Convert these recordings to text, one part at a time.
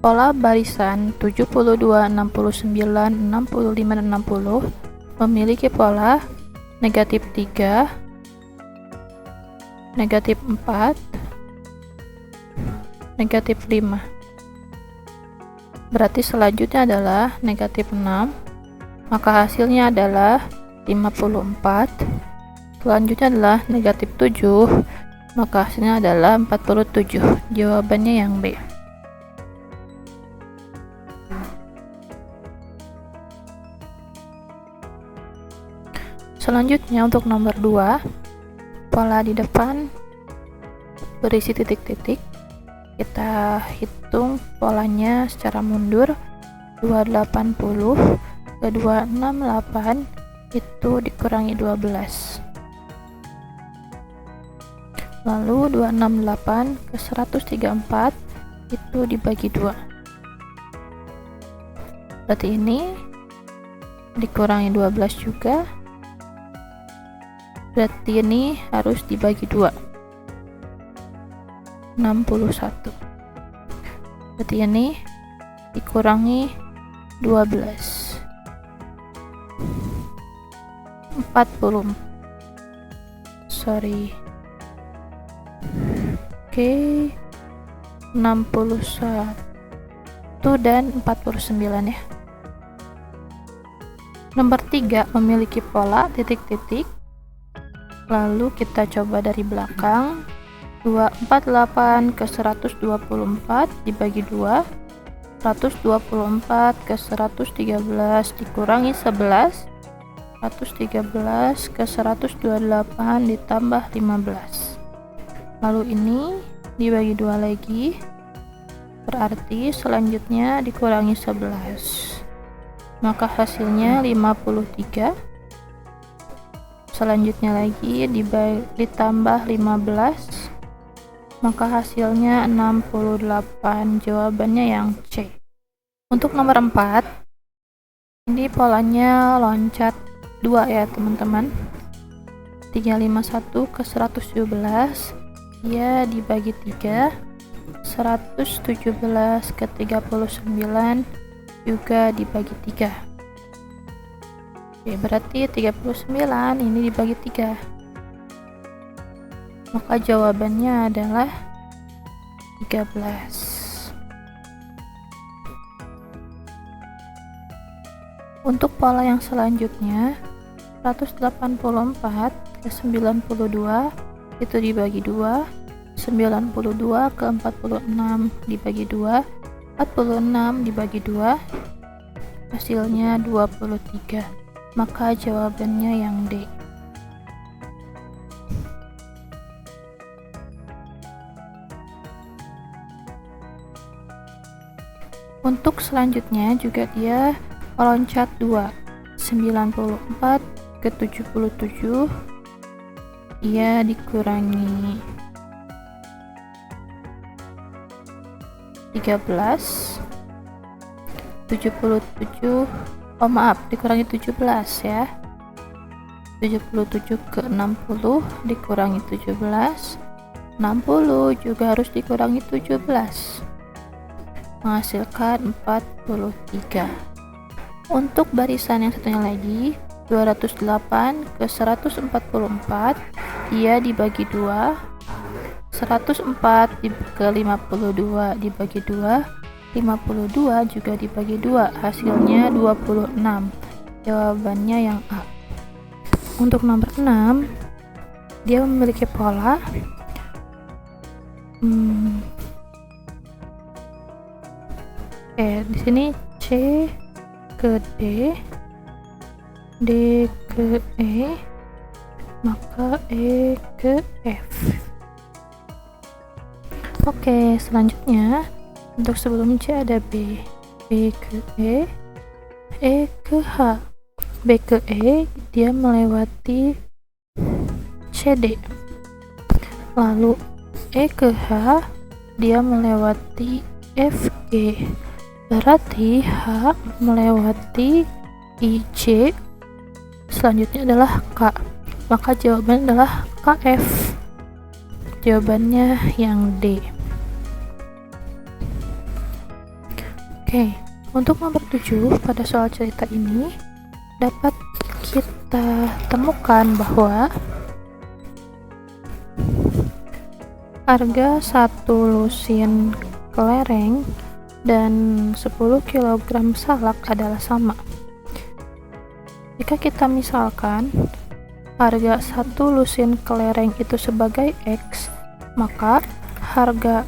Pola barisan 72, 69, 65, dan 60 memiliki pola negatif 3, negatif 4, negatif 5. Berarti selanjutnya adalah negatif 6, maka hasilnya adalah 54. Selanjutnya adalah negatif 7, maka hasilnya adalah 47. Jawabannya yang B. Selanjutnya untuk nomor 2, pola di depan berisi titik-titik. Kita hitung polanya secara mundur. 280 ke 268 itu dikurangi 12. Lalu 268 ke 134 itu dibagi 2. Berarti ini dikurangi 12 juga. Berarti ini harus dibagi 2. 61. Berarti ini dikurangi 12. 40. Oke. 61 dan 49 ya. Nomor 3 memiliki pola titik-titik. Lalu kita coba dari belakang. 248 ke 124 dibagi 2. 124 ke 113 dikurangi 11. 113 ke 128 ditambah 15. Lalu ini dibagi 2 lagi. Berarti selanjutnya dikurangi 11. Maka hasilnya 53. Selanjutnya lagi ditambah 15, maka hasilnya 68. Jawabannya yang C. Untuk nomor 4, ini polanya loncat 2 ya teman-teman. 351 ke 117 dia dibagi 3. 117 ke 39 juga dibagi 3. Oke, berarti 39 ini dibagi 3. Maka jawabannya adalah 13. Untuk pola yang selanjutnya 184 ke 92 itu dibagi 2. 92 ke 46 dibagi 2. 46 dibagi 2 hasilnya 23. Maka jawabannya yang D. Untuk selanjutnya juga dia meloncat 2. 94 ke 77 dia dikurangi 13. 77 dikurangi 17 ya. 77 ke 60 dikurangi 17. 60 juga harus dikurangi 17, menghasilkan 43. Untuk barisan yang satunya lagi 208 ke 144 dia dibagi 2. 104 ke 52 dibagi 2. 52 juga dibagi 2, hasilnya 26. Jawabannya yang A. Untuk nomor 6, dia memiliki pola di sini C ke D, D ke E, maka E ke F. Oke, selanjutnya untuk sebelum C ada B, B ke E, E ke H. B ke E dia melewati CD. Lalu E ke H dia melewati FG. Berarti H melewati IJ. Selanjutnya adalah K. Maka jawabannya adalah KF. Jawabannya yang D. Oke, untuk nomor 7 pada soal cerita ini dapat kita temukan bahwa harga 1 lusin kelereng dan 10 kg salak adalah sama. Jika kita misalkan harga 1 lusin kelereng itu sebagai X, maka harga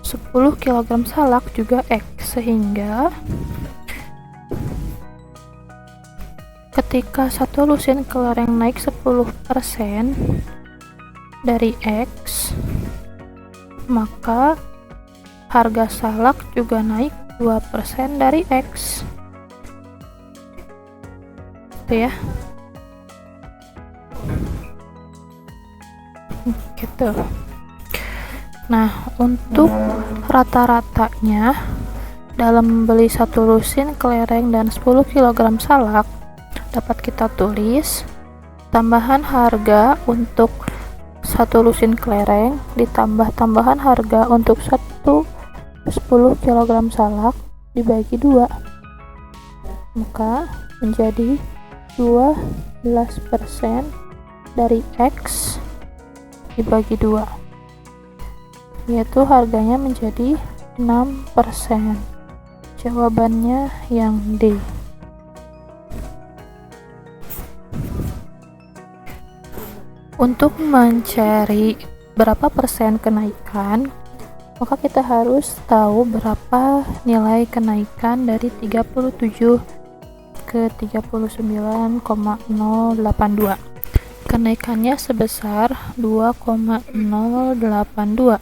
10 kg salak juga X, sehingga ketika 1 lusin kelereng naik 10% dari X, maka harga salak juga naik 2% dari X. Itu ya. Gitu. Nah, untuk rata-ratanya dalam membeli 1 lusin kelereng dan 10 kg salak dapat kita tulis tambahan harga untuk 1 lusin kelereng ditambah tambahan harga untuk 10 kg salak dibagi 2, maka menjadi 12% dari X dibagi 2, yaitu harganya menjadi 6%. Jawabannya yang D. Untuk mencari berapa persen kenaikan, maka kita harus tahu berapa nilai kenaikan dari 37 ke 39,082. Kenaikannya sebesar 2,082.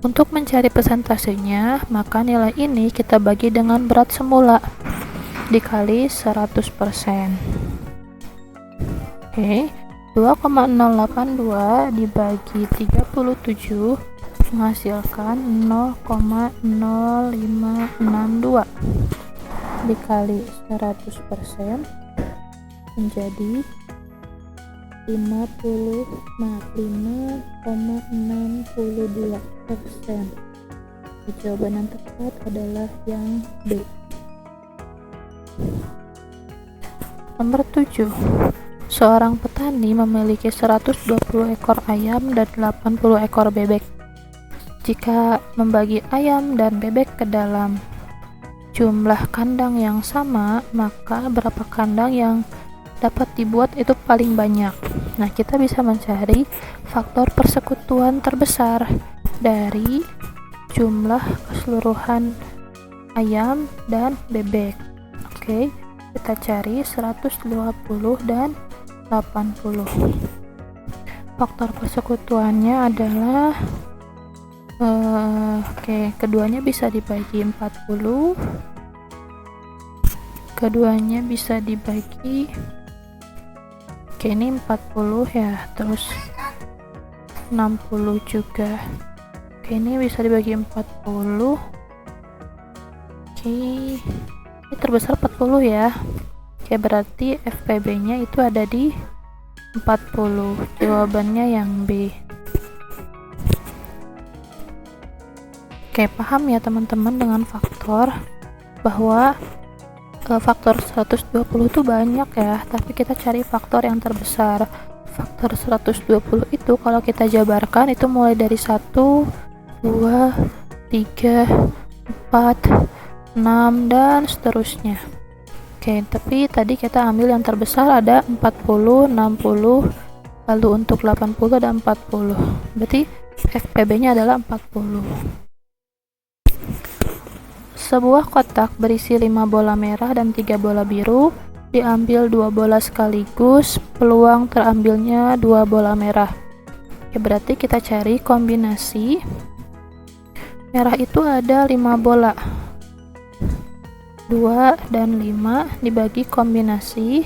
Untuk mencari persentasenya, maka nilai ini kita bagi dengan berat semula dikali 100%. Oke, 2,082 dibagi 37 menghasilkan 0,0562 dikali 100% menjadi 5,62%. Jawaban yang tepat adalah yang B. Nomor 7. Seorang petani memiliki 120 ekor ayam dan 80 ekor bebek. Jika membagi ayam dan bebek ke dalam jumlah kandang yang sama, maka berapa kandang yang dapat dibuat itu paling banyak. Nah, kita bisa mencari faktor persekutuan terbesar dari jumlah keseluruhan ayam dan bebek. Oke, kita cari 120 dan 80. Faktor persekutuannya adalah keduanya bisa dibagi 40, keduanya bisa dibagi ini 40 ya, terus 60 juga. Ini bisa dibagi 40. Ini terbesar 40 ya. Berarti FPB nya itu ada di 40. Jawabannya yang B. Paham ya teman-teman dengan faktor, bahwa faktor 120 itu banyak ya, tapi kita cari faktor yang terbesar. Faktor 120 itu kalau kita jabarkan itu mulai dari 1, 2, 3, 4, 6 dan seterusnya. Tapi tadi kita ambil yang terbesar ada 40, 60, lalu untuk 80 ada 40. Berarti FPB nya adalah 40. Sebuah kotak berisi 5 bola merah dan 3 bola biru, diambil 2 bola sekaligus, peluang terambilnya 2 bola merah. Berarti kita cari kombinasi. Merah itu ada 5 bola, 2 dan 5 dibagi kombinasi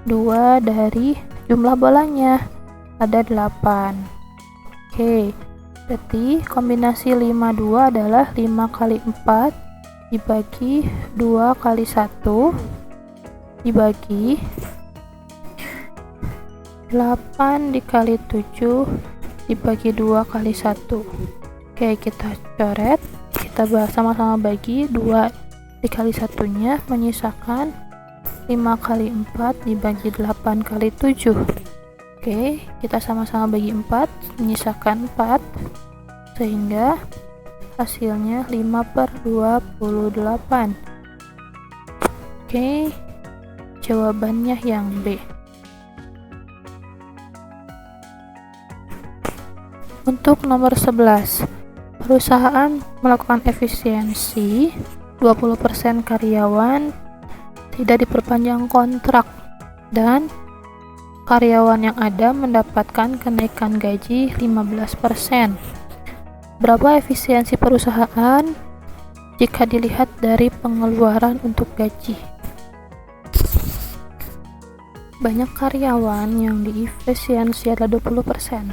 2 dari jumlah bolanya, ada 8. Berarti kombinasi 5 2 adalah 5 kali 4 dibagi 2 kali 1 dibagi 8 dikali 7 dibagi 2 kali 1. Kita coret, kita kita sama-sama bagi 2 dikali 1-nya menyisakan 5 kali 4 dibagi 8 kali 7. Oke, kita sama-sama bagi 4 menyisakan 4 sehingga hasilnya 5/28. Oke, jawabannya yang B. Untuk nomor 11, perusahaan melakukan efisiensi 20% karyawan tidak diperpanjang kontrak dan karyawan yang ada mendapatkan kenaikan gaji 15%. Berapa efisiensi perusahaan jika dilihat dari pengeluaran untuk gaji? Banyak karyawan yang diefisiensi adalah 20%,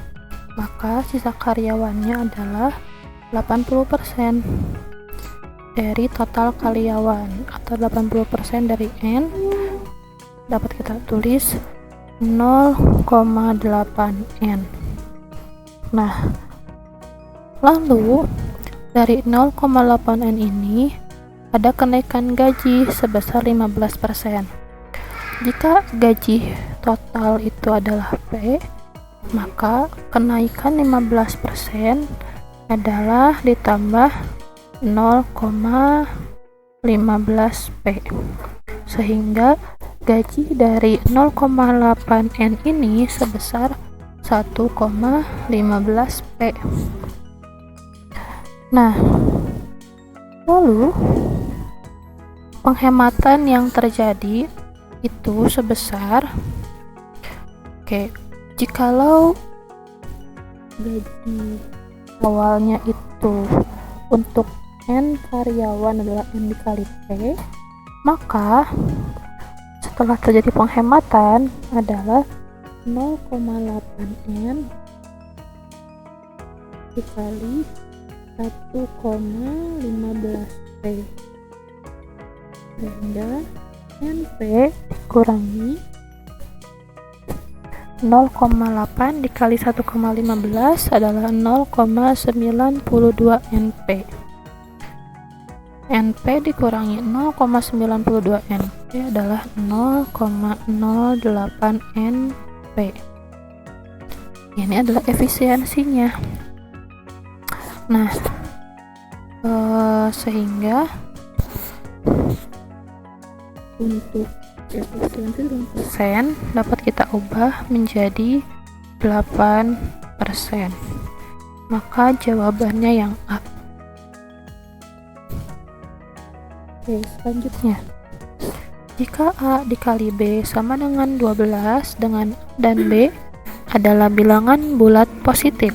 maka sisa karyawannya adalah 80% dari total karyawan, atau 80% dari N dapat kita tulis 0,8 N. Nah, lalu dari 0,8 N ini ada kenaikan gaji sebesar 15%. Jika gaji total itu adalah P, maka kenaikan 15% adalah ditambah 0,15 P, sehingga gaji dari 0,8 N ini sebesar 1,15 P. Nah, lalu penghematan yang terjadi itu sebesar, jikalau gaji awalnya itu untuk N karyawan adalah N dikali P, maka setelah terjadi penghematan adalah 0,8 N dikali 1,15 P, sehingga NP dikurangi 0,8 dikali 1,15 adalah 0,92 NP. NP dikurangi 0,92 NP adalah 0,08 NP. Ini adalah efisiensinya. Nah, sehingga untuk efisiensi persen dapat kita ubah menjadi 8%. Maka jawabannya yang A. Oke, selanjutnya, jika A dikali B sama dengan 12 dan B adalah bilangan bulat positif,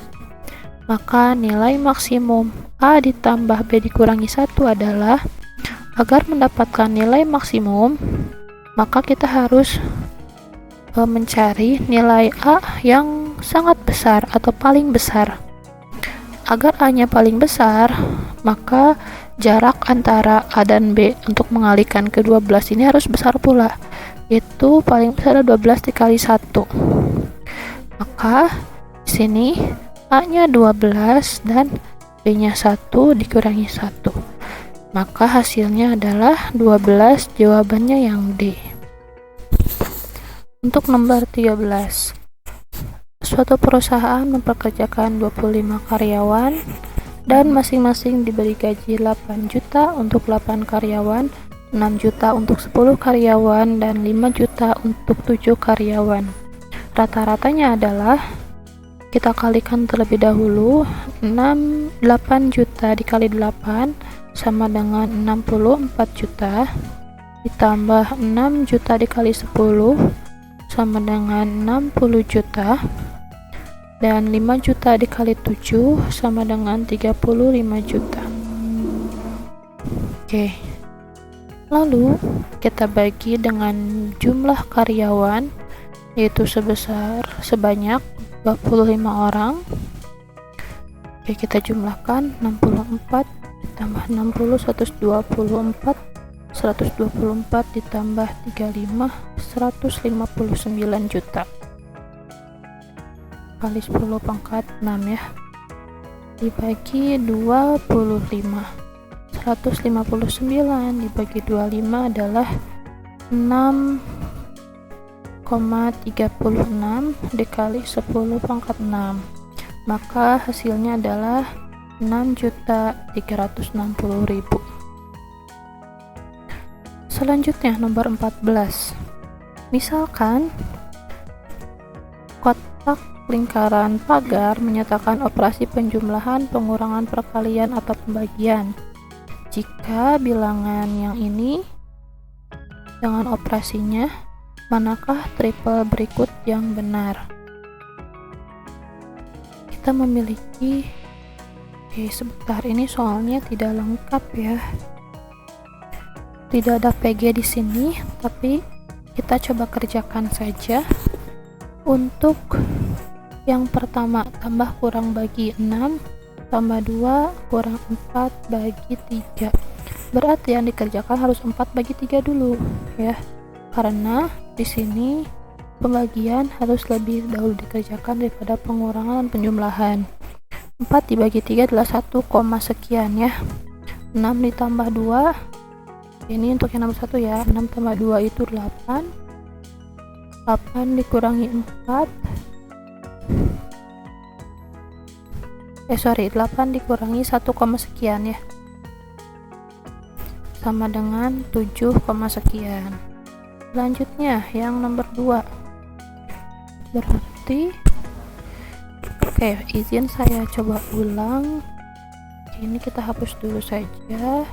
maka nilai maksimum A ditambah B dikurangi 1 adalah, agar mendapatkan nilai maksimum, maka kita harus mencari nilai A yang sangat besar atau paling besar. Agar A-nya paling besar, maka jarak antara A dan B untuk mengalihkan ke 12 ini harus besar pula. Itu paling besar 12 dikali 1. Maka di sini A-nya 12 dan B-nya 1 dikurangi 1. Maka hasilnya adalah 12, jawabannya yang D. Untuk nomor 13, suatu perusahaan mempekerjakan 25 karyawan dan masing-masing diberi gaji 8 juta untuk 8 karyawan, 6 juta untuk 10 karyawan, dan 5 juta untuk 7 karyawan. Rata-ratanya adalah, kita kalikan terlebih dahulu, 8 juta dikali 8 sama dengan 64 juta, ditambah 6 juta dikali 10 sama dengan 60 juta, dan 5 juta dikali 7 sama dengan 35 juta. Oke, lalu kita bagi dengan jumlah karyawan, yaitu sebanyak 25 orang. Oke, kita jumlahkan 64 ditambah 60, 124, 124 ditambah 35, 159 juta kali 10 pangkat 6 ya, dibagi 25. 159 dibagi 25 adalah 6,36 dikali 10 pangkat 6, maka hasilnya adalah 6.360.000. Selanjutnya nomor 14. Misalkan kotak lingkaran pagar menyatakan operasi penjumlahan, pengurangan, perkalian, atau pembagian. Jika bilangan yang ini dengan operasinya, manakah triple berikut yang benar? Kita memiliki sebentar, ini soalnya tidak lengkap ya. Tidak ada PG di sini, tapi kita coba kerjakan saja. Untuk yang pertama, tambah kurang bagi 6 tambah 2 kurang 4 bagi 3. Berarti yang dikerjakan harus 4 bagi 3 dulu ya. Karena di sini pembagian harus lebih dahulu dikerjakan daripada pengurangan dan penjumlahan. 4 dibagi 3 adalah 1, sekian ya. 6 ditambah 2, ini untuk yang nomor 1 ya. 6 tambah 2 itu 8. 8 dikurangi 4, 8 dikurangi 1, sekian ya, sama dengan 7, sekian. Selanjutnya yang nomor 2, berarti izin saya coba ulang. Ini kita hapus dulu saja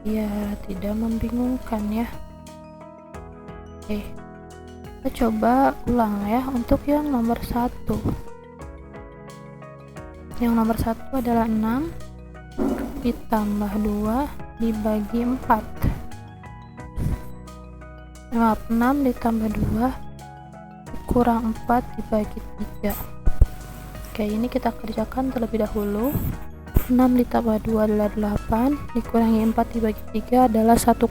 biar tidak membingungkan ya. Kita coba ulang ya. Untuk yang nomor 1, yang nomor 1 adalah 6 ditambah 2 dibagi 4. 6 ditambah 2 kurang 4 dibagi 3. Ini kita kerjakan terlebih dahulu. 6 ditambah 2 adalah 8, dikurangi 4 dibagi 3 adalah 1,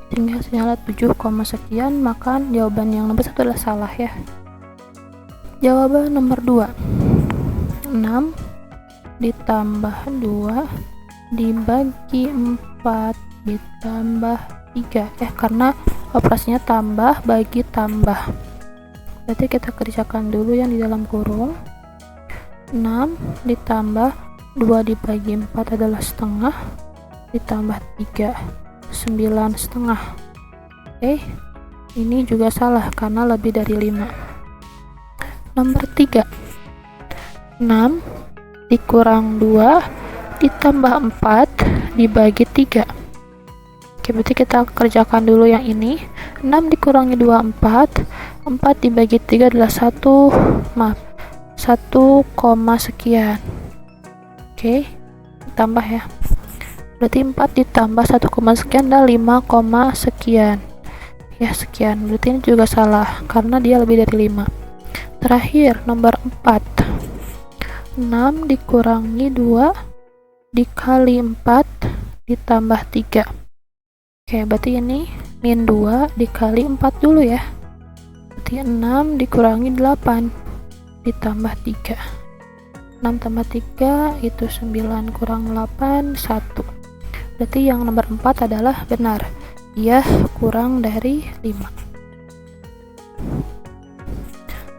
sehingga hasilnya 7, sekian. Maka jawaban yang nomor 1 adalah salah ya. Jawaban nomor 2, 6 ditambah 2 dibagi 4 ditambah 3 karena operasinya tambah bagi tambah. Berarti kita kerjakan dulu yang di dalam kurung. 6 ditambah 2 dibagi 4 adalah setengah, ditambah 3 9,5. Ini juga salah karena lebih dari 5. Nomor 3, 6 dikurang 2 ditambah 4 dibagi 3. Berarti kita kerjakan dulu yang ini. 6 dikurangi 2 4 dibagi 3 adalah 1, 1, sekian. Tambah ya. Berarti 4 ditambah 1, sekian adalah 5, sekian ya, sekian. Berarti ini juga salah karena dia lebih dari 5. Terakhir nomor 4, 6 dikurangi 2 dikali 4 ditambah 3. Berarti ini min 2 dikali 4 dulu ya. Berarti 6 dikurangi 8 ditambah 3. 6 tambah 3 itu 9 kurang 8 1. Berarti yang nomor 4 adalah benar, dia kurang dari 5.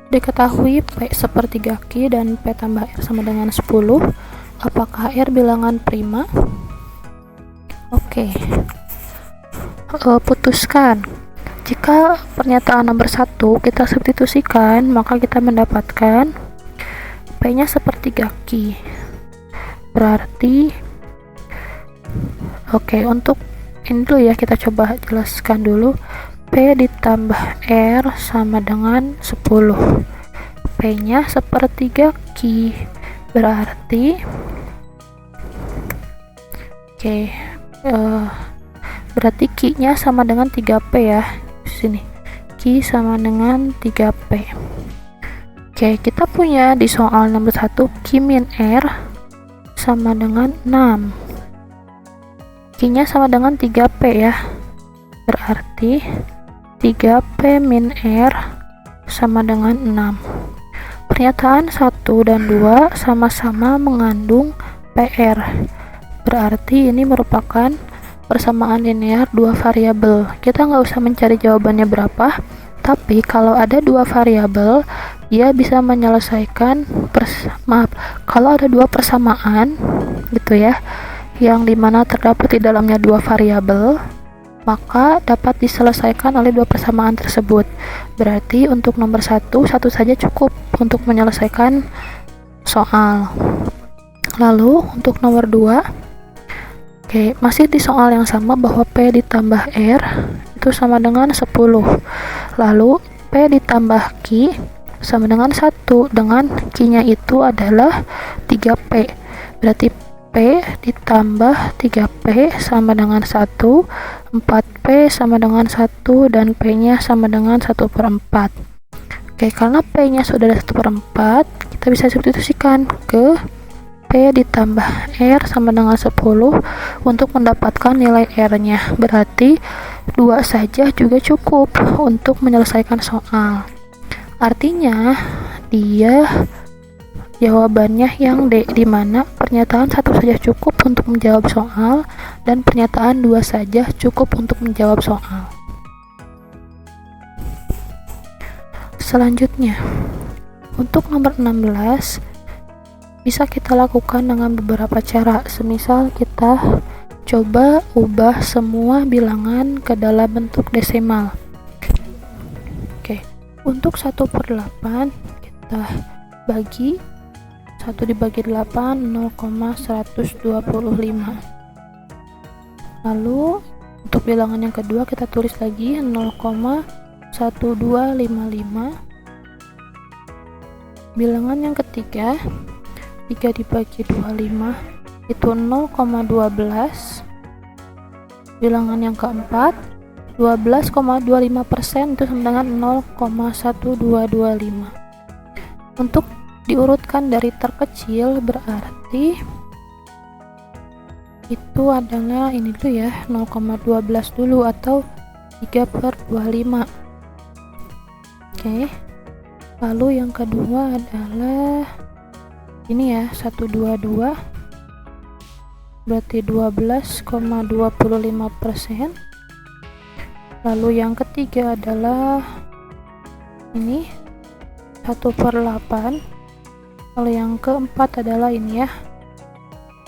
Diketahui P sepertiga Q dan P tambah R sama dengan 10. Apakah R bilangan prima? Putuskan. Jika pernyataan nomor 1 kita substitusikan, maka kita mendapatkan P nya sepertiga Q. Berarti untuk ini dulu ya, kita coba jelaskan dulu. P ditambah R sama dengan 10. P nya sepertiga Q. Berarti berarti Q nya sama dengan 3P ya. Sini Q sama dengan 3P. Kita punya di soal nomor 1 Q min R sama dengan 6. Q nya sama dengan 3P ya. Berarti 3P min R sama dengan 6. Pernyataan 1 dan 2 sama-sama mengandung PR. Berarti ini merupakan persamaan linear dua variabel. Kita nggak usah mencari jawabannya berapa, tapi kalau ada dua variabel, dia bisa menyelesaikan kalau ada dua persamaan gitu ya, yang dimana terdapat di dalamnya dua variabel, maka dapat diselesaikan oleh dua persamaan tersebut. Berarti untuk nomor satu saja cukup untuk menyelesaikan soal. Lalu untuk nomor 2, oke, masih di soal yang sama bahwa P ditambah R itu sama dengan 10. Lalu P ditambah Q sama dengan 1, dengan Q-nya itu adalah 3P. Berarti P ditambah 3P sama dengan 1, 4P sama dengan 1, dan P-nya sama dengan 1/4. Oke, karena P-nya sudah ada 1/4, kita bisa substitusikan ke P ditambah R sama dengan 10 untuk mendapatkan nilai R-nya. Berarti 2 saja juga cukup untuk menyelesaikan soal. Artinya dia jawabannya yang D, dimana pernyataan 1 saja cukup untuk menjawab soal dan pernyataan 2 saja cukup untuk menjawab soal. Selanjutnya, untuk nomor 16 bisa kita lakukan dengan beberapa cara. Semisal kita coba ubah semua bilangan ke dalam bentuk desimal. Oke, untuk 1/8 kita bagi 1 dibagi 8, 0,125. Lalu untuk bilangan yang kedua kita tulis lagi 0,1255. Bilangan yang ketiga 3 dibagi 25 itu 0,12. Bilangan yang keempat 12,25% itu sama dengan 0,1225. Untuk diurutkan dari terkecil berarti itu adalah ini dulu ya, 0,12 dulu atau 3/25. Oke. Lalu yang kedua adalah ini ya, 122 berarti 12,25%. Lalu yang ketiga adalah ini 1/8. Lalu yang keempat adalah ini ya,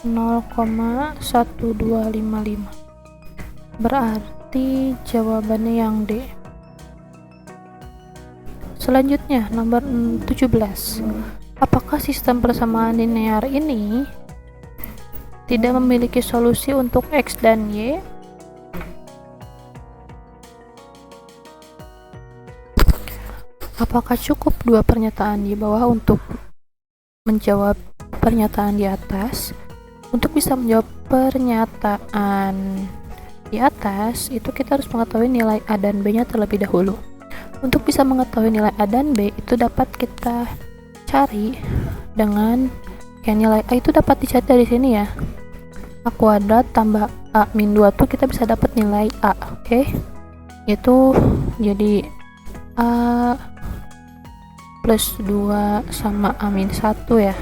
0,1255. Berarti jawabannya yang D. Selanjutnya nomor 17. Apakah sistem persamaan linear ini tidak memiliki solusi untuk X dan Y? Apakah cukup dua pernyataan di bawah untuk menjawab pernyataan di atas? Untuk bisa menjawab pernyataan di atas, itu kita harus mengetahui nilai A dan B-nya terlebih dahulu. Untuk bisa mengetahui nilai A dan B, itu dapat kita cari dengan nilai A itu dapat dicari dari sini ya, A kuadrat tambah A min 2 tuh kita bisa dapat nilai A. Oke, itu jadi A plus 2 sama A min 1 ya.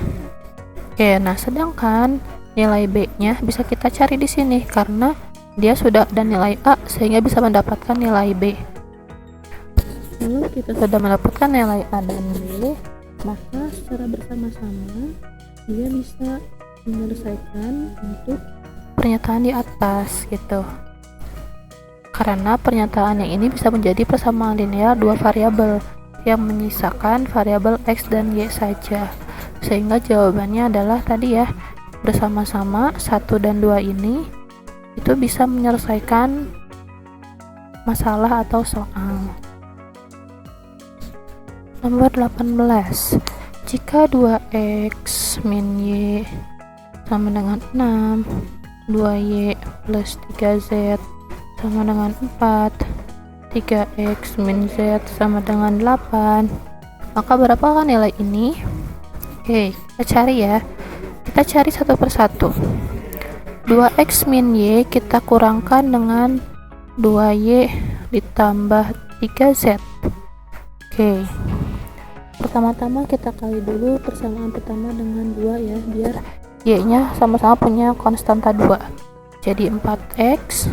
Oke, nah sedangkan nilai B nya bisa kita cari di sini karena dia sudah ada nilai A sehingga bisa mendapatkan nilai B. Lalu kita sudah mendapatkan nilai A dan B, maka secara bersama-sama dia bisa menyelesaikan untuk pernyataan di atas gitu. Karena pernyataan yang ini bisa menjadi persamaan linear dua variabel yang menyisakan variabel X dan Y saja. Sehingga jawabannya adalah tadi ya, bersama-sama 1 dan 2 ini itu bisa menyelesaikan masalah atau soal. Nomor 18. Jika 2x min y sama dengan 6, 2y plus 3z sama dengan 4, 3x min z sama dengan 8, maka berapakah nilai ini? Oke, kita cari ya. Kita cari satu persatu. 2x min y kita kurangkan dengan 2y ditambah 3z. Oke, pertama-tama kita kali dulu persamaan pertama dengan 2 ya, biar y nya sama-sama punya konstanta 2, jadi 4x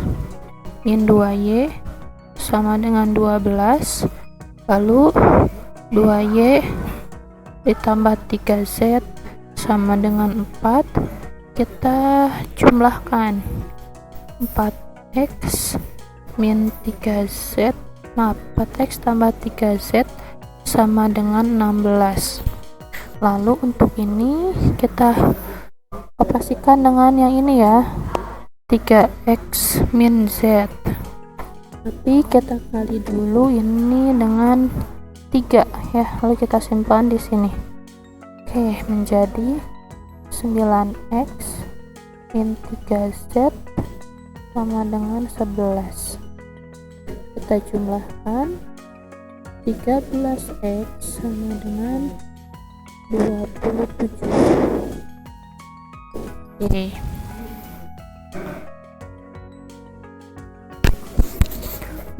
min 2y sama dengan 12, lalu 2y ditambah 3z sama dengan 4. Kita jumlahkan 4x min 3z, 4x tambah 3z sama dengan 16. Lalu untuk ini kita operasikan dengan yang ini ya, 3x min z, tapi kita kali dulu ini dengan 3 ya, lalu kita simpan di sini. Oke, menjadi 9x min 3z sama dengan 11. Kita jumlahkan 13x sama dengan 27. Oke.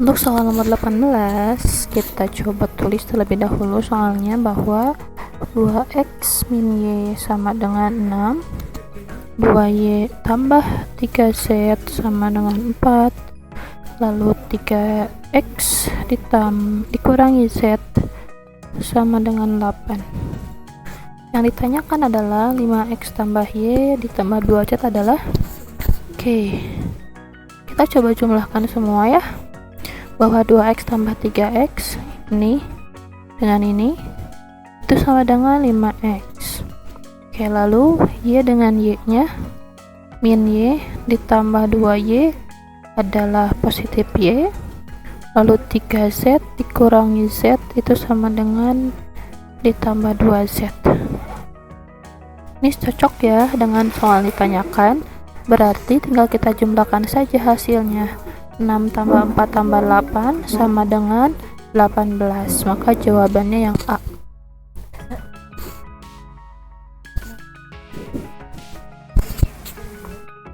Untuk soal nomor 18, kita coba tulis terlebih dahulu soalnya, bahwa 2x min y sama dengan 6, 2y tambah 3z sama dengan 4, lalu 3x dikurangi z sama dengan 8. Yang ditanyakan adalah 5x tambah y ditambah 2z adalah. Oke, kita coba jumlahkan semua ya, bahwa 2x tambah 3x ini dengan ini itu sama dengan 5x. Oke, lalu y dengan y nya, min y ditambah 2y adalah positif y, lalu 3z dikurangi z itu sama dengan ditambah 2z. Ini cocok ya dengan soal ditanyakan, berarti tinggal kita jumlahkan saja hasilnya. 6 tambah 4 tambah 8 sama dengan 18, maka jawabannya yang A.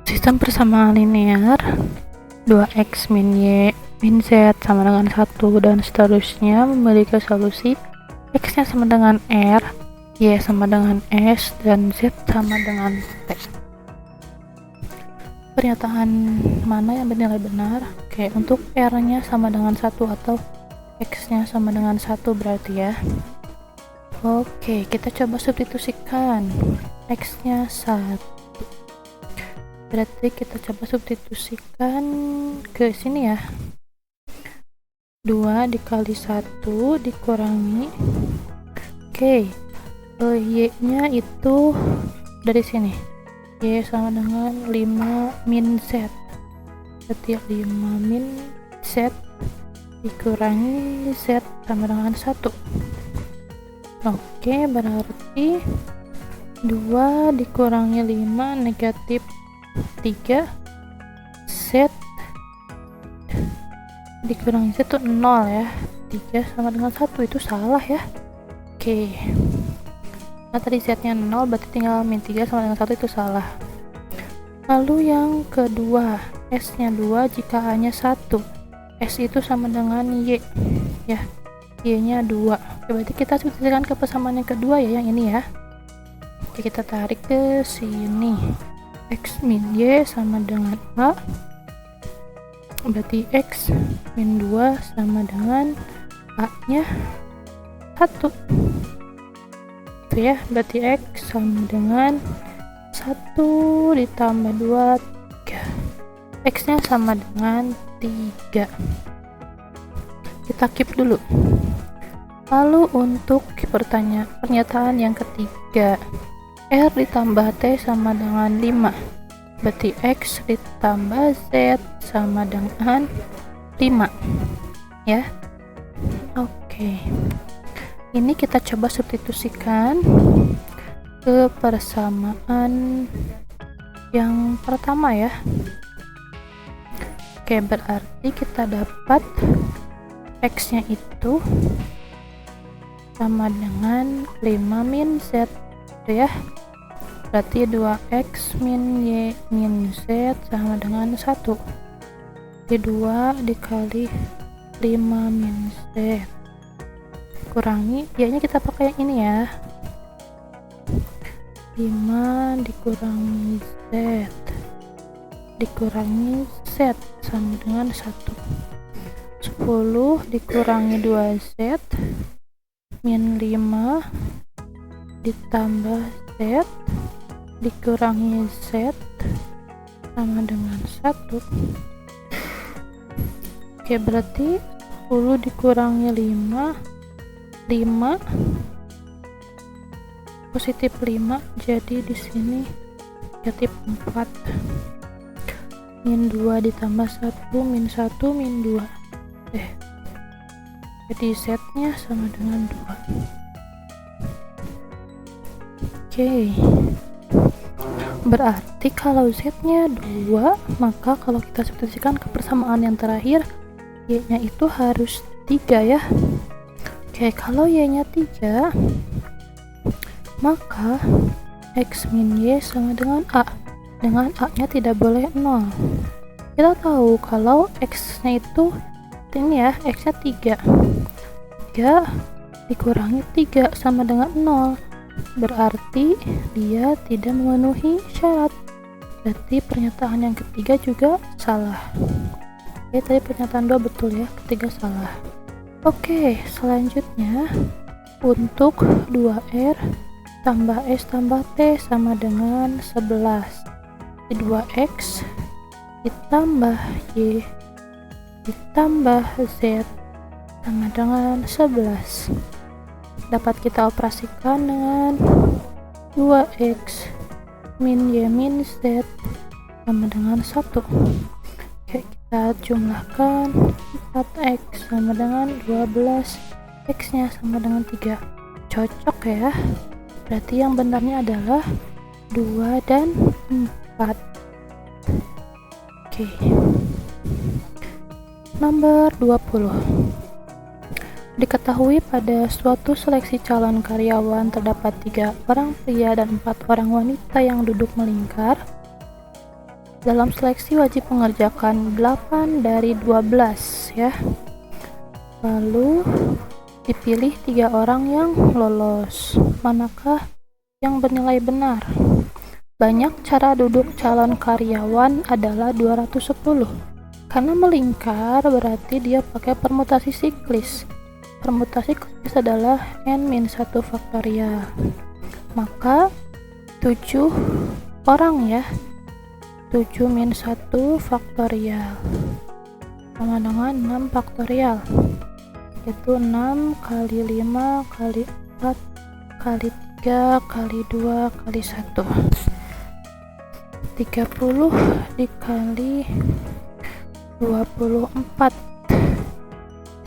Sistem persamaan linear 2x min y min z sama dengan 1 dan seterusnya memiliki solusi x nya sama dengan r, y sama dengan s, dan z sama dengan t. Pernyataan mana yang bernilai benar? Oke, untuk r nya sama dengan 1 atau x nya sama dengan 1 berarti ya. Oke, kita coba substitusikan x nya 1, berarti kita coba substitusikan ke sini ya, 2 dikali 1 dikurangi, oke, y nya itu dari sini, y sama dengan 5 min z, berarti 5 min z dikurangi z sama dengan 1. Oke, berarti 2 dikurangi 5 negatif 3, z dikurangi z itu 0 ya, 3 sama dengan 1 itu salah ya. Oke, nah tadi z nya 0 berarti tinggal min 3 sama dengan 1 itu salah. Lalu yang kedua, s nya 2 jika a nya 1, s itu sama dengan y ya, y nya 2. Oke, berarti kita substitusikan ke persamaan yang kedua ya, yang ini ya. Oke, kita tarik ke sini, x min y sama dengan a, berarti x min 2 sama dengan a nya 1 itu ya, berarti x sama dengan 1 ditambah 2, 3, x nya sama dengan 3. Kita keep dulu. Lalu untuk pernyataan yang ketiga, r ditambah t sama dengan 5, berarti x ditambah z sama dengan 5 ya. Oke, ini kita coba substitusikan ke persamaan yang pertama ya. Oke, berarti kita dapat x nya itu sama dengan 5 min z gitu ya, berarti 2x min y min z sama dengan 1, jadi 2 dikali 5 min z kurangi y nya kita pakai yang ini ya, 5 dikurangi Z dikurangi Z sama dengan 1. 10 dikurangi 2Z min 5 ditambah Z dikurangi Z sama dengan 1. Oke, berarti 10 dikurangi 5 positif 5, jadi di sini negatif 4 min 2 ditambah 1 min 1 min 2. Jadi Z nya sama dengan 2. Oke, berarti kalau Z nya 2, maka kalau kita substitusikan ke persamaan yang terakhir, Y nya itu harus 3 ya. Oke, kalau Y nya 3, maka X min Y sama dengan A, dengan A nya tidak boleh 0. Kita tahu kalau X nya itu ini ya, X nya 3 dikurangi 3 sama dengan 0, berarti dia tidak memenuhi syarat. Berarti pernyataan yang ketiga juga salah. Oke, tadi pernyataan 2 betul ya, ketiga salah. Oke, selanjutnya untuk 2R tambah S tambah T sama dengan 11. 2X ditambah Y ditambah Z sama dengan 11. Dapat kita operasikan dengan 2X min Y min Z sama dengan 1. Oke, kita jumlahkan 4X sama dengan 12, X nya sama dengan 3. Cocok ya, berarti yang benarnya adalah 2 dan 4. Oke, nomor 20. Diketahui pada suatu seleksi calon karyawan terdapat 3 orang pria dan 4 orang wanita yang duduk melingkar. Dalam seleksi wajib mengerjakan 8 dari 12 ya. Lalu dipilih 3 orang yang lolos. Manakah yang bernilai benar? Banyak cara duduk calon karyawan adalah 210. Karena melingkar berarti dia pakai permutasi siklis. Permutasi siklis adalah n-1 faktorial. Maka 7 orang ya. 7 min 1 faktorial sama dengan 6 faktorial, yaitu 6 kali 5 kali 4 kali 3 kali 2 kali 1. 30 dikali 24.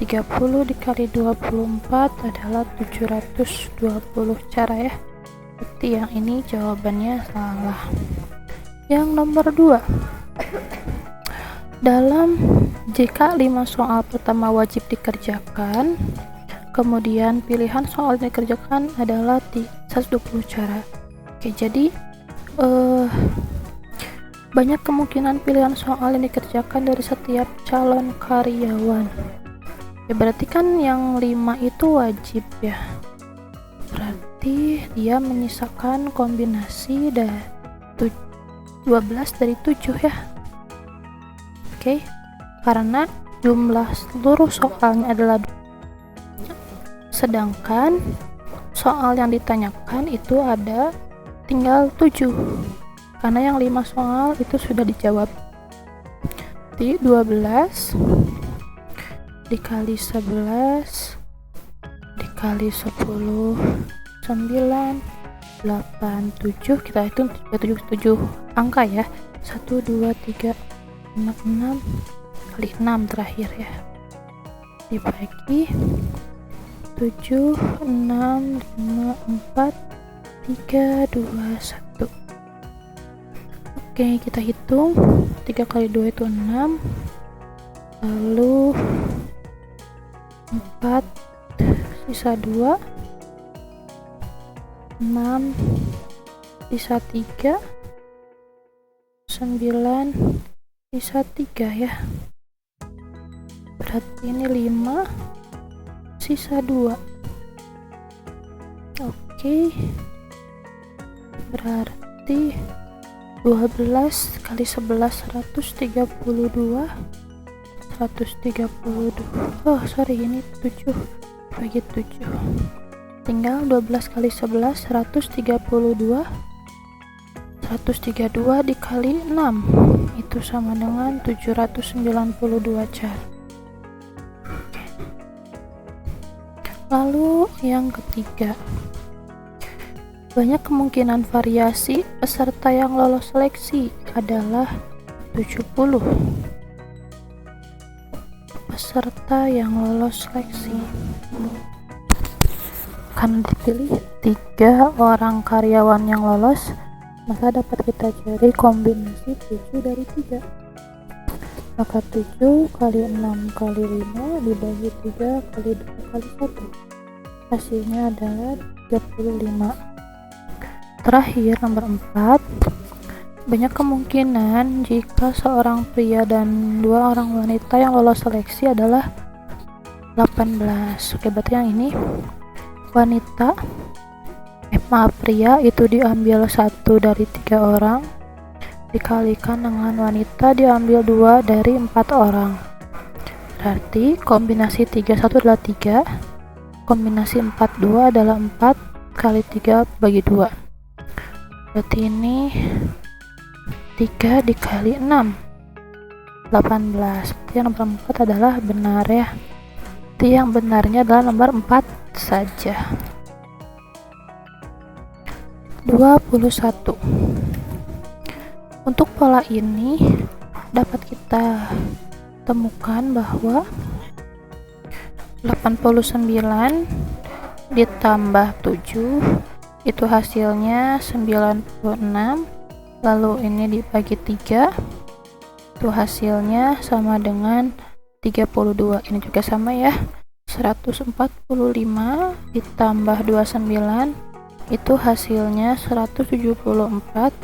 30 dikali 24 adalah 720 cara ya. Berarti yang ini jawabannya salah. Yang nomor 2. Dalam jika 5 soal pertama wajib dikerjakan, kemudian pilihan soal yang dikerjakan adalah 120 cara. Oke, jadi banyak kemungkinan pilihan soal yang dikerjakan dari setiap calon karyawan. Ya, berarti kan yang 5 itu wajib ya. Berarti dia menyisakan kombinasi dari 12 dari 7 ya. Oke, karena jumlah seluruh soalnya adalah, sedangkan soal yang ditanyakan itu ada tinggal 7. Karena yang 5 soal itu sudah dijawab. Di 12 dikali 11 dikali 10 9 8 7, kita hitung 7 angka ya. 1 2 3 5 6 kali 6 terakhir ya. Dibagi 7 6 5 4 3 2 1. Oke, kita hitung 3 kali 2 itu 6, lalu 4 sisa 2, 6 sisa 3, 9 sisa 3 ya. Berarti ini 5 sisa 2. Oke, berarti 12 kali 11 132. Oh sorry, ini 7 bagi 7, tinggal 12 kali 11 132 dikali 6 itu sama dengan 792 jar. Lalu yang ketiga, banyak kemungkinan variasi peserta yang lolos seleksi adalah 70. Peserta yang lolos seleksi akan dipilih 3 orang karyawan yang lolos, maka dapat kita cari kombinasi 7 dari 3. Maka 7 kali 6 kali 5 dibagi 3 kali 2 kali 1, hasilnya adalah 35. Terakhir, nomor 4, banyak kemungkinan jika seorang pria dan 2 orang wanita yang lolos seleksi adalah 18. Oke, berarti yang ini wanita, pria itu diambil 1 dari 3 orang dikalikan dengan wanita diambil 2 dari 4 orang. Berarti kombinasi 31 adalah 3, kombinasi 42 adalah 4 kali 3 bagi 2. Berarti ini 3 dikali 6 18. Berarti yang nomor 4 adalah benar ya. Berarti yang benarnya adalah nomor 4 saja. 21. Untuk pola ini dapat kita temukan bahwa 89 ditambah 7 itu hasilnya 96, lalu ini dibagi 3 itu hasilnya sama dengan 32. Ini juga sama ya, 145 ditambah 29 itu hasilnya 174,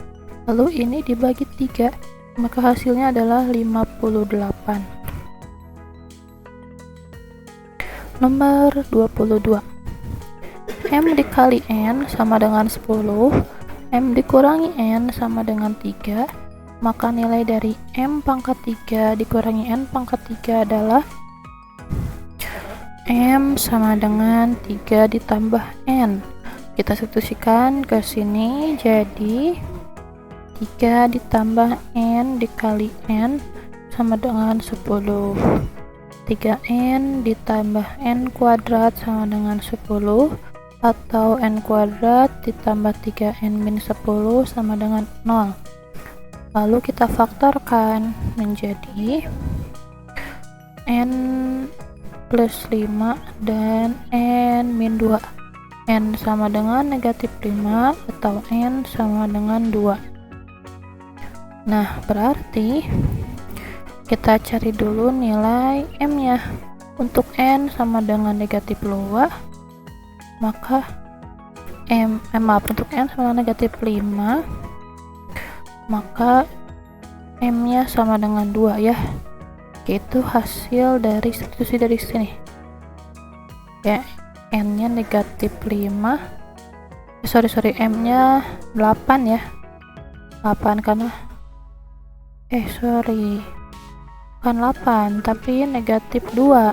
lalu ini dibagi 3 maka hasilnya adalah 58. Nomor 22, M dikali N sama dengan 10, M dikurangi N sama dengan 3, maka nilai dari M pangkat 3 dikurangi N pangkat 3 adalah M sama dengan 3 ditambah N. Kita substitusikan ke sini, jadi 3 ditambah N dikali N sama dengan 10. 3N ditambah N kuadrat sama dengan 10, atau N kuadrat ditambah 3N min 10 sama dengan 0. Lalu kita faktorkan menjadi N plus 5 dan N min 2. N sama dengan negatif 5 atau N sama dengan 2. Nah, berarti kita cari dulu nilai M nya. Untuk N sama dengan negatif 2, maka untuk N sama dengan negatif 5, maka M nya sama dengan 2 ya. Itu hasil dari substitusi dari sini ya. N nya negatif 5, M nya 8 ya, 8 karena bukan 8 tapi negatif 2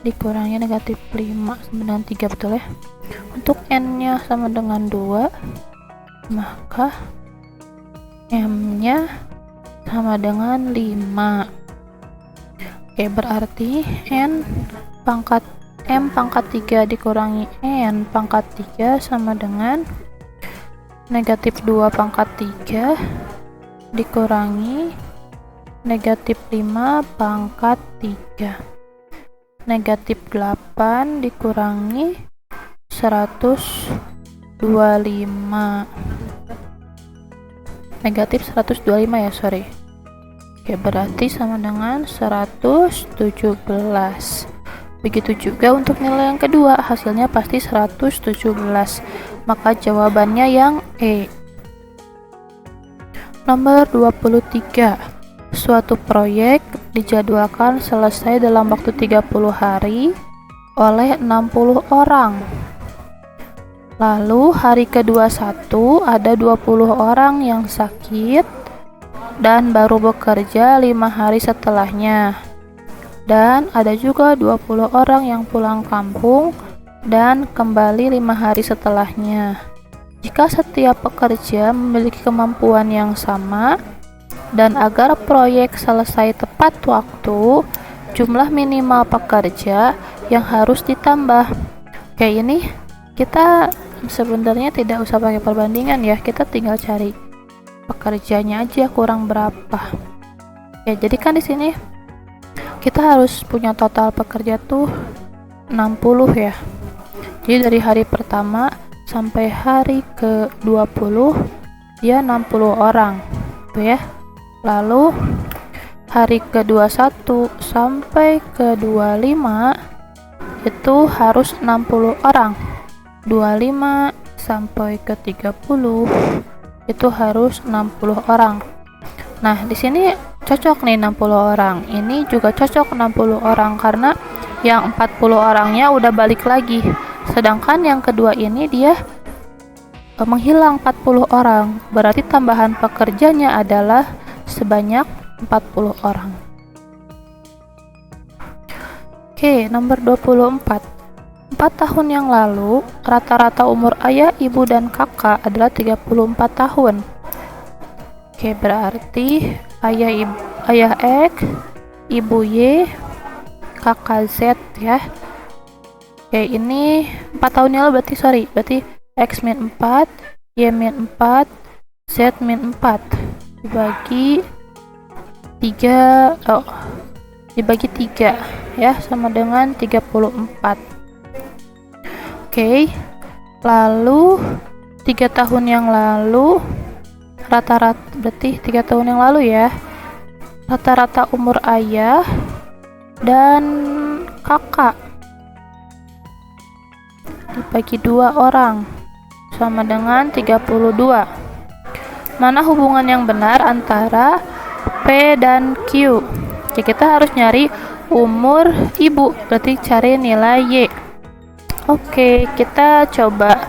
dikurangi negatif 5 sama dengan 3, betul ya. Untuk N nya sama dengan 2, maka M nya sama dengan 5. Oke, berarti M pangkat 3 dikurangi N pangkat 3 sama dengan negatif 2 pangkat 3 dikurangi negatif 5 pangkat 3. Negatif 8 dikurangi 125. Negatif 125 ya, sorry. Oke, berarti sama dengan 117. Begitu juga untuk nilai yang kedua, hasilnya pasti 117. Maka jawabannya yang E. Nomor 23. Suatu proyek dijadwalkan selesai dalam waktu 30 hari oleh 60 orang. Lalu hari ke-21 ada 20 orang yang sakit dan baru bekerja 5 hari setelahnya. Dan ada juga 20 orang yang pulang kampung dan kembali 5 hari setelahnya. Jika setiap pekerja memiliki kemampuan yang sama dan agar proyek selesai tepat waktu, jumlah minimal pekerja yang harus ditambah. Kayak ini kita sebenarnya tidak usah pakai perbandingan ya, kita tinggal cari pekerjanya aja kurang berapa. Ya, jadi kan di sini kita harus punya total pekerja tuh 60 ya. Jadi dari hari pertama sampai hari ke-20 dia 60 orang tuh ya. Lalu hari ke-21 sampai ke-25 itu harus 60 orang. 25 sampai ke 30 itu harus 60 orang. Nah, di sini cocok nih 60 orang. Ini juga cocok 60 orang karena yang 40 orangnya udah balik lagi. Sedangkan yang kedua ini dia menghilang 40 orang. Berarti tambahan pekerjanya adalah sebanyak 40 orang. Oke, nomor 24. 4 tahun yang lalu, rata-rata umur ayah, ibu, dan kakak adalah 34 tahun. Oke, berarti ayah X, ibu Y, kakak Z ya. Oke, ini 4 tahun yang lalu berarti X min 4, Y min 4, Z min 4. Dibagi 3 ya, sama dengan 34. Oke, lalu 3 tahun yang lalu rata-rata, berarti 3 tahun yang lalu ya, rata-rata umur ayah dan kakak dibagi 2 orang sama dengan 32. Mana hubungan yang benar antara P dan Q? Oke, kita harus nyari umur ibu, berarti cari nilai Y. Oke, kita coba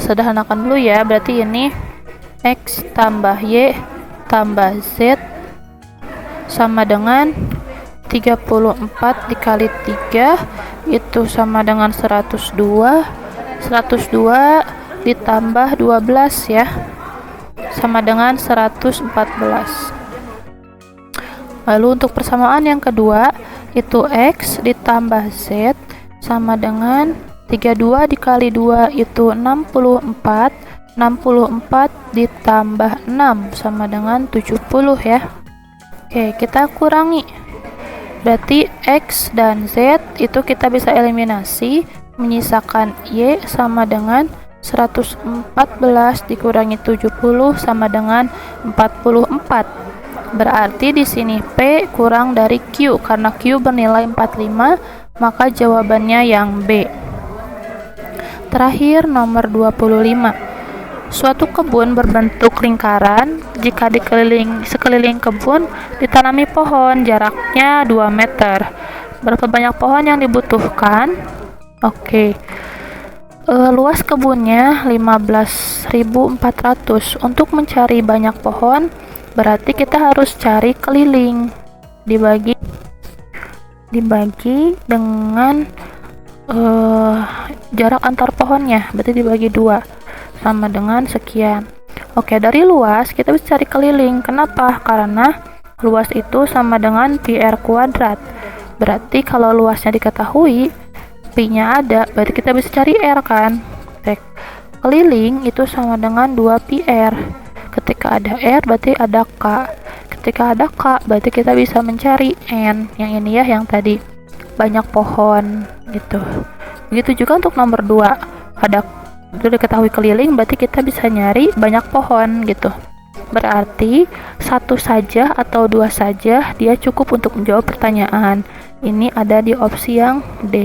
sederhanakan dulu ya. Berarti ini X tambah Y tambah Z sama dengan 34 dikali 3 itu sama dengan 102. 102 ditambah 12 ya, sama dengan 114. Lalu untuk persamaan yang kedua itu X ditambah Z sama dengan 32 dikali 2 itu 64. 64 ditambah 6 sama dengan 70 ya. Oke, kita kurangi. Berarti X dan Z itu kita bisa eliminasi, menyisakan Y sama dengan 114 dikurangi 70 sama dengan 44. Berarti di sini P kurang dari Q karena Q bernilai 45, maka jawabannya yang B. Terakhir nomor 25. Suatu kebun berbentuk lingkaran jika sekeliling kebun ditanami pohon jaraknya 2 meter. Berapa banyak pohon yang dibutuhkan? Oke. Luas kebunnya 15.400. Untuk mencari banyak pohon berarti kita harus cari keliling, dibagi dengan jarak antar pohonnya, berarti dibagi 2 sama dengan sekian. Oke, dari luas kita bisa cari keliling. Kenapa? Karena luas itu sama dengan pi r kuadrat. Berarti kalau luasnya diketahui, pi-nya ada, berarti kita bisa cari r kan. Keliling itu sama dengan 2 pi r. Ketika ada R berarti ada K. Ketika ada K berarti kita bisa mencari N. Yang ini ya, yang tadi banyak pohon gitu. Begitu juga untuk nomor 2. Ada sudah diketahui keliling berarti kita bisa nyari banyak pohon gitu. Berarti 1 saja atau 2 saja dia cukup untuk menjawab pertanyaan. Ini ada di opsi yang D.